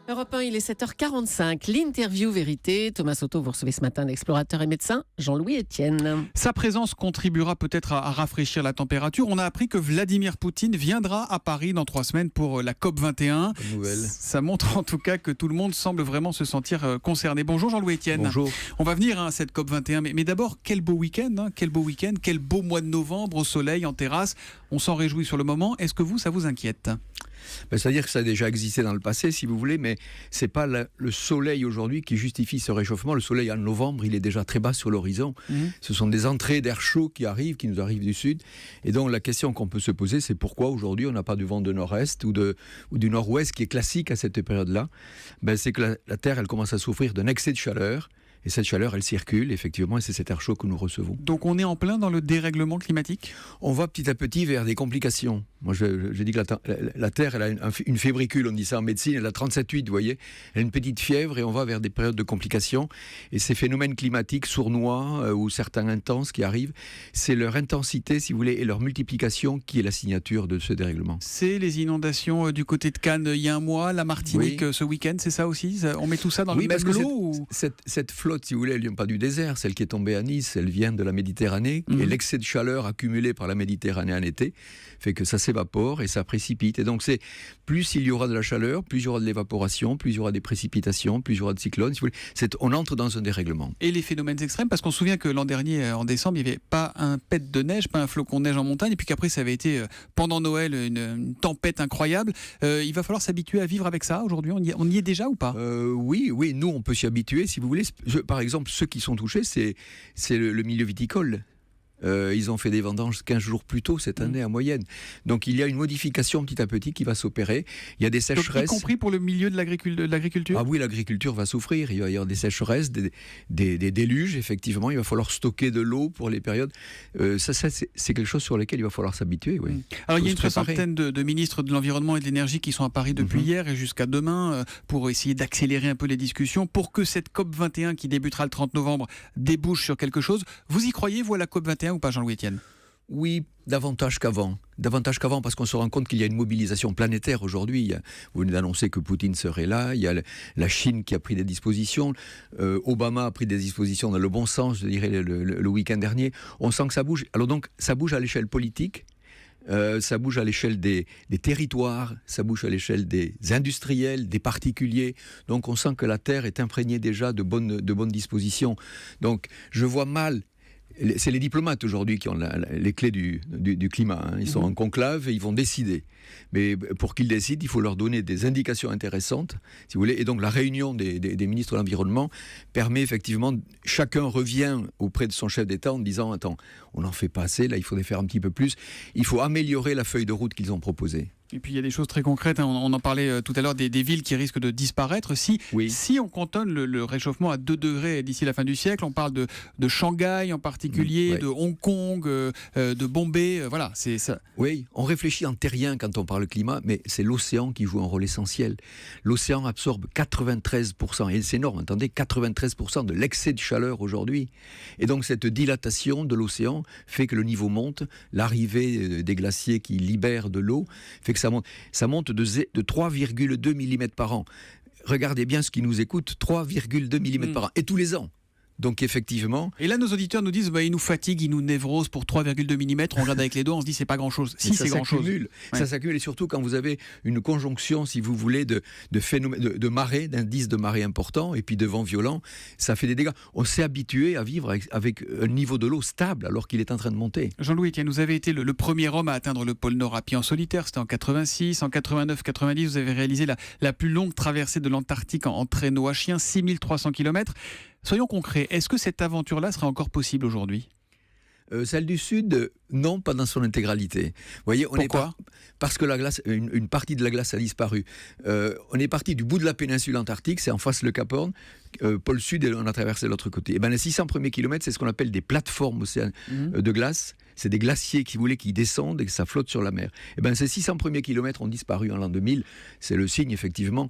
Europe 1, il est 7h45. L'interview vérité. Thomas Soto, vous recevez ce matin l'explorateur et médecin Jean-Louis Etienne. Sa présence contribuera peut-être à rafraîchir la température. On a appris que Vladimir Poutine viendra à Paris dans 3 semaines pour la COP21. Bonne nouvelle. Ça montre en tout cas que tout le monde semble vraiment se sentir concerné. Bonjour Jean-Louis Etienne. Bonjour. On va venir à cette COP21. Mais d'abord, quel beau week-end, quel beau mois de novembre au soleil, en terrasse. On s'en réjouit sur le moment. Est-ce que ça vous inquiète ? C'est-à-dire que ça a déjà existé dans le passé, si vous voulez, mais ce n'est pas le soleil aujourd'hui qui justifie ce réchauffement. Le soleil en novembre, il est déjà très bas sur l'horizon. Ce sont des entrées d'air chaud qui nous arrivent du sud. Et donc la question qu'on peut se poser, c'est pourquoi aujourd'hui on n'a pas de vent de nord-est ou du nord-ouest qui est classique à cette période-là. C'est que la Terre, elle commence à souffrir d'un excès de chaleur. Et cette chaleur, elle circule, effectivement, et c'est cet air chaud que nous recevons. Donc on est en plein dans le dérèglement climatique ? On va petit à petit vers des complications. Moi, je dis que la Terre, elle a une fébricule, on dit ça en médecine, elle a 37,8, vous voyez. Elle a une petite fièvre et on va vers des périodes de complications. Et ces phénomènes climatiques sournois ou certains intenses qui arrivent, c'est leur intensité, si vous voulez, et leur multiplication qui est la signature de ce dérèglement. C'est les inondations du côté de Cannes il y a un mois, la Martinique ce week-end, c'est ça aussi ? On met tout ça dans le même lot cette flotte, si vous voulez, elle vient pas du désert. Celle qui est tombée à Nice, elle vient de la Méditerranée. Et l'excès de chaleur accumulé par la Méditerranée en été fait que ça s'évapore et ça précipite. Et donc, plus il y aura de la chaleur, plus il y aura de l'évaporation, plus il y aura des précipitations, plus il y aura de cyclones. Si vous voulez. On entre dans un dérèglement. Et les phénomènes extrêmes, parce qu'on se souvient que l'an dernier, en décembre, il n'y avait pas un pet de neige, pas un flocon de neige en montagne, et puis qu'après, ça avait été, pendant Noël, une tempête incroyable. Il va falloir s'habituer à vivre avec ça aujourd'hui. On y est déjà ou pas ? Oui, nous, on peut s'y habituer, si vous voulez. Par exemple, ceux qui sont touchés, c'est le milieu viticole. Ils ont fait des vendanges 15 jours plus tôt cette année en moyenne. Donc il y a une modification petit à petit qui va s'opérer. Il y a des sécheresses. Donc, y compris pour le milieu de l'agriculture ? Ah oui, l'agriculture va souffrir. Il va y avoir des sécheresses, des déluges, effectivement. Il va falloir stocker de l'eau pour les périodes. Ça c'est quelque chose sur lequel il va falloir s'habituer. Oui. Alors il y a une soixantaine de ministres de l'Environnement et de l'Énergie qui sont à Paris depuis hier et jusqu'à demain pour essayer d'accélérer un peu les discussions pour que cette COP21 qui débutera le 30 novembre débouche sur quelque chose. Vous y croyez, vous, à la COP21 ou pas, Jean-Louis Etienne ? Oui, davantage qu'avant, parce qu'on se rend compte qu'il y a une mobilisation planétaire aujourd'hui. Vous venez d'annoncer que Poutine serait là, il y a la Chine qui a pris des dispositions, Obama a pris des dispositions dans le bon sens, je dirais, le week-end dernier. On sent que ça bouge. Alors donc, ça bouge à l'échelle politique, ça bouge à l'échelle des territoires, ça bouge à l'échelle des industriels, des particuliers. Donc on sent que la Terre est imprégnée déjà de bonnes dispositions. Donc je vois mal. C'est les diplomates aujourd'hui qui ont les clés du climat. Ils sont en conclave et ils vont décider. Mais pour qu'ils décident, il faut leur donner des indications intéressantes, si vous voulez. Et donc la réunion des ministres de l'Environnement permet effectivement, chacun revient auprès de son chef d'État en disant « Attends, on n'en fait pas assez, là il faudrait faire un petit peu plus. Il faut améliorer la feuille de route qu'ils ont proposée. » Et puis il y a des choses très concrètes, on en parlait tout à l'heure, des villes qui risquent de disparaître. Si on cantonne le réchauffement à 2 degrés d'ici la fin du siècle, on parle de Shanghai en particulier, de Hong Kong, de Bombay, voilà, c'est ça. Oui, on réfléchit en terrien quand on parle climat, mais c'est l'océan qui joue un rôle essentiel. L'océan absorbe 93%, et c'est énorme, entendez, 93% de l'excès de chaleur aujourd'hui. Et donc cette dilatation de l'océan fait que le niveau monte, l'arrivée des glaciers qui libèrent de l'eau fait que ça monte de 3,2 mm par an. Regardez bien ce qui nous écoute, 3,2 mm par an, et tous les ans. Donc effectivement... Et là, nos auditeurs nous disent, ils nous fatiguent, ils nous névrosent pour 3,2 mm. On regarde avec les doigts, on se dit, c'est pas grand-chose. Si, c'est grand-chose. Ça s'accumule, et surtout quand vous avez une conjonction, si vous voulez, de phénomènes, de marée, d'indices de marée importants, et puis de vents violents, ça fait des dégâts. On s'est habitué à vivre avec un niveau de l'eau stable, alors qu'il est en train de monter. Jean-Louis Etienne, vous avez été le premier homme à atteindre le pôle Nord à pied en solitaire. C'était en 86, en 89, 90. Vous avez réalisé la plus longue traversée de l'Antarctique en traîneau à chien, 6300 km. Soyons concrets, est-ce que cette aventure-là serait encore possible aujourd'hui ? Celle du Sud, non, pas dans son intégralité. Vous voyez, pourquoi ? Parce que la glace, une partie de la glace a disparu. On est parti du bout de la péninsule antarctique, c'est en face le Cap Horn, pôle Sud, et on a traversé de l'autre côté. Et les 600 premiers kilomètres, c'est ce qu'on appelle des plateformes de glace. C'est des glaciers qui descendent et que ça flotte sur la mer. Et ces 600 premiers kilomètres ont disparu en l'an 2000. C'est le signe, effectivement,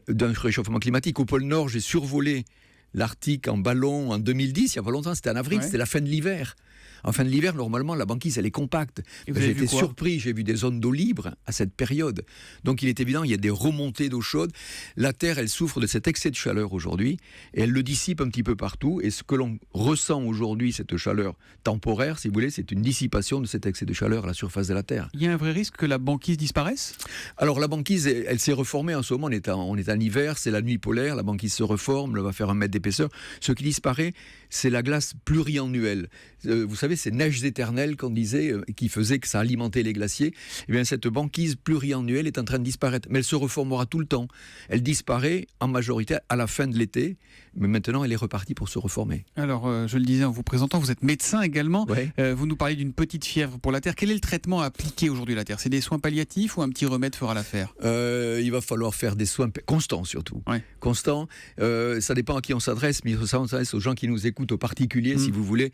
d'un réchauffement climatique. Au pôle Nord, j'ai survolé l'Arctique en ballon en 2010, il n'y a pas longtemps, c'était en avril, c'était la fin de l'hiver. En fin de l'hiver, normalement, la banquise, elle est compacte. Et vous J'ai avez vu été quoi? surpris, j'ai vu des zones d'eau libre à cette période. Donc il est évident, il y a des remontées d'eau chaude. La Terre, elle souffre de cet excès de chaleur aujourd'hui et elle le dissipe un petit peu partout. Et ce que l'on ressent aujourd'hui, cette chaleur temporaire, si vous voulez, c'est une dissipation de cet excès de chaleur à la surface de la Terre. Il y a un vrai risque que la banquise disparaisse? Alors la banquise, elle s'est reformée en ce moment, on est en hiver, c'est la nuit polaire, la banquise se reforme, elle va faire 1 mètre d'épaisseur. Ce qui disparaît, c'est la glace pluriannuelle. Vous savez, ces neiges éternelles qu'on disait, qui faisaient que ça alimentait les glaciers. Eh bien, cette banquise pluriannuelle est en train de disparaître, mais elle se reformera tout le temps. Elle disparaît en majorité à la fin de l'été, mais maintenant elle est repartie pour se reformer. Alors, je le disais en vous présentant, vous êtes médecin également. Ouais. Vous nous parlez d'une petite fièvre pour la Terre. Quel est le traitement appliqué aujourd'hui à la Terre? C'est des soins palliatifs ou un petit remède fera l'affaire? Il va falloir faire des soins constants surtout. Ouais. Constants. Ça dépend à qui on s'adresse, mais ça s'adresse aux gens qui nous écoutent, aux particuliers, si vous voulez.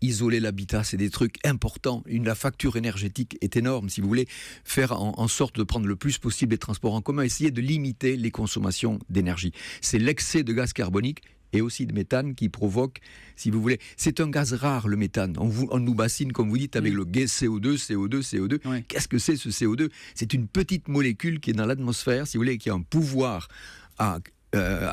Isoler l'habitat, c'est des trucs importants. La facture énergétique est énorme, si vous voulez. Faire en sorte de prendre le plus possible les transports en commun, essayer de limiter les consommations d'énergie. C'est l'excès de gaz carbonique et aussi de méthane qui provoque, si vous voulez, c'est un gaz rare, le méthane. On nous bassine, comme vous dites, avec le CO2, CO2, CO2. Oui. Qu'est-ce que c'est ce CO2? C'est une petite molécule qui est dans l'atmosphère, si vous voulez, qui a un pouvoir à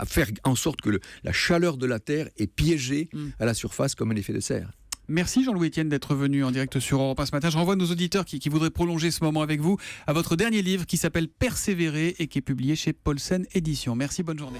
faire en sorte que la chaleur de la Terre est piégée à la surface comme un effet de serre. Merci Jean-Louis Etienne d'être venu en direct sur Europe 1 ce matin. Je renvoie nos auditeurs qui voudraient prolonger ce moment avec vous à votre dernier livre qui s'appelle Persévérer et qui est publié chez Paulsen Éditions. Merci, bonne journée.